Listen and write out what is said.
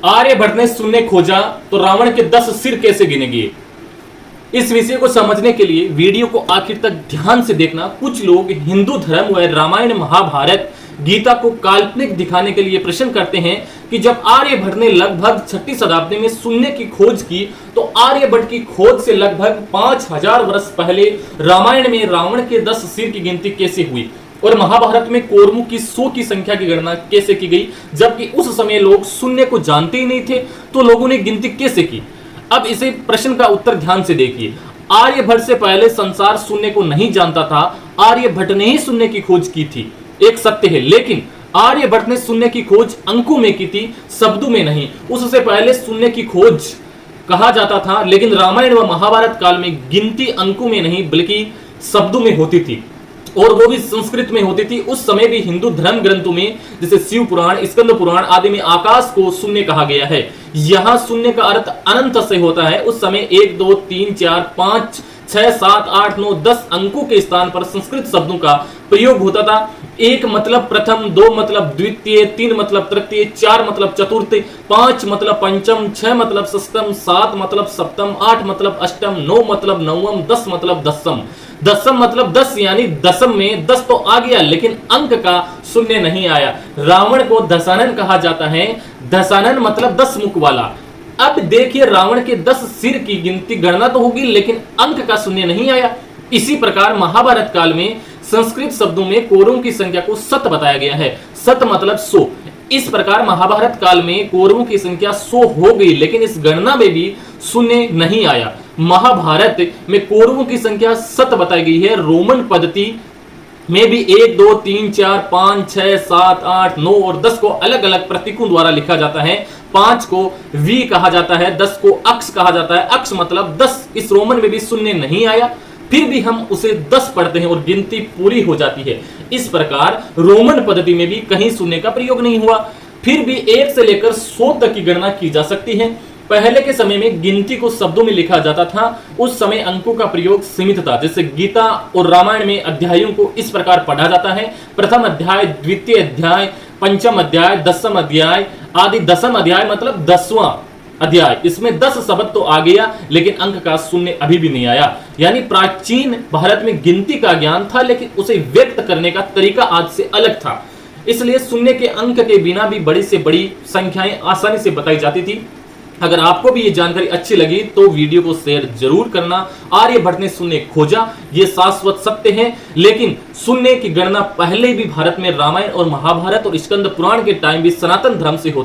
आर्यभट्ट ने शून्य खोजा तो रावण के 10 सिर कैसे गिने गए। इस विषय को समझने के लिए वीडियो को आखिर तक ध्यान से देखना। कुछ लोग हिंदू धर्म व रामायण महाभारत गीता को काल्पनिक दिखाने के लिए प्रश्न करते हैं कि जब आर्यभट्ट ने लगभग 6वीं शताब्दी में शून्य की खोज की तो आर्यभट्ट की खोज से लगभग 5000 वर्ष पहले रामायण में रावण के 10 सिर की गिनती कैसे हुई और महाभारत में कौरवों की 100 की संख्या की गणना कैसे की गई, जबकि उस समय लोग शून्य को जानते ही नहीं थे तो लोगों ने गिनती कैसे की। अब इसे प्रश्न का उत्तर ध्यान से देखिए। आर्यभट्ट से पहले संसार शून्य को नहीं जानता था। आर्यभट्ट ने ही शून्य की खोज की थी, एक सत्य है, लेकिन आर्यभट्ट ने शून्य की खोज अंकों में की थी, शब्दों में नहीं। उससे पहले शून्य की खोज कहा जाता था, लेकिन रामायण व महाभारत काल में गिनती अंकों में नहीं बल्कि शब्दों में होती थी, और वो भी संस्कृत में होती थी। उस समय भी हिंदू धर्म ग्रंथों में जैसे शिव पुराण, स्कंद पुराण आदि में आकाश को शून्य कहा गया है। यहाँ शून्य का अर्थ अनंत से होता है। उस समय 1 2 3 4 5 6 7 8 9 10 अंकों के स्थान पर संस्कृत शब्दों का प्रयोग होता था। 1 मतलब प्रथम, 2 मतलब द्वितीय, 3 मतलब तृतीय, 4 मतलब चतुर्थ, 5 मतलब पंचम, 6 मतलब षष्ठम, 7 मतलब सप्तम, 8 मतलब अष्टम, 9 मतलब नवम, 10 मतलब दसम। दसम मतलब 10, यानी दसम में 10 तो आ गया लेकिन अंक का शून्य नहीं आया। रावण को दशानन कहा जाता है। दशानन मतलब 10 मुख वाला। अब देखिए, रावण के 10 सिर की गिनती गणना तो होगी लेकिन अंक का शून्य नहीं आया। इसी प्रकार महाभारत काल में संस्कृत शब्दों में कौरवों की संख्या को 7 बताया गया है। 7 मतलब 100। इस प्रकार महाभारत काल में कौरवों की संख्या 100 हो गई, लेकिन इस गणना में भी शून्य नहीं आया। महाभारत में कौरवों की संख्या 7 बताई गई है। रोमन पद्धति में भी 1 2 3 4 5 6 7 8 9 और 10 को अलग अलग प्रतीकों द्वारा लिखा जाता है। 5 को वी कहा जाता है, 10 को अक्ष कहा जाता है। अक्ष मतलब 10। इस रोमन में भी शून्य नहीं आया, फिर भी हम उसे 10 पढ़ते हैं और गिनती पूरी हो जाती है। इस प्रकार रोमन पद्धति में भी कहीं शून्य का प्रयोग नहीं हुआ, फिर भी 1 से लेकर 100 तक की गणना की जा सकती है। पहले के समय में गिनती को शब्दों में लिखा जाता था। उस समय अंकों का प्रयोग सीमित था। जैसे गीता और रामायण में अध्यायों को इस प्रकार पढ़ा जाता है: प्रथम अध्याय, द्वितीय अध्याय, पंचम अध्याय, दसम अध्याय आदि। दसम अध्याय मतलब 10वां अध्याय। इसमें 10 शब्द तो आ गया लेकिन अंक का शून्य अभी भी नहीं आया। यानी प्राचीन भारत में गिनती का ज्ञान था लेकिन उसे व्यक्त करने का तरीका आज से अलग था। इसलिए शून्य के अंक के बिना भी बड़ी से बड़ी संख्याएं आसानी से बताई जाती थी। अगर आपको भी ये जानकारी अच्छी लगी तो वीडियो को शेयर जरूर करना। आर्यभट्ट ने शून्य खोजा, ये शाश्वत सत्य है, लेकिन शून्य की गणना पहले भी भारत में रामायण और महाभारत और स्कंद पुराण के टाइम भी सनातन धर्म से होती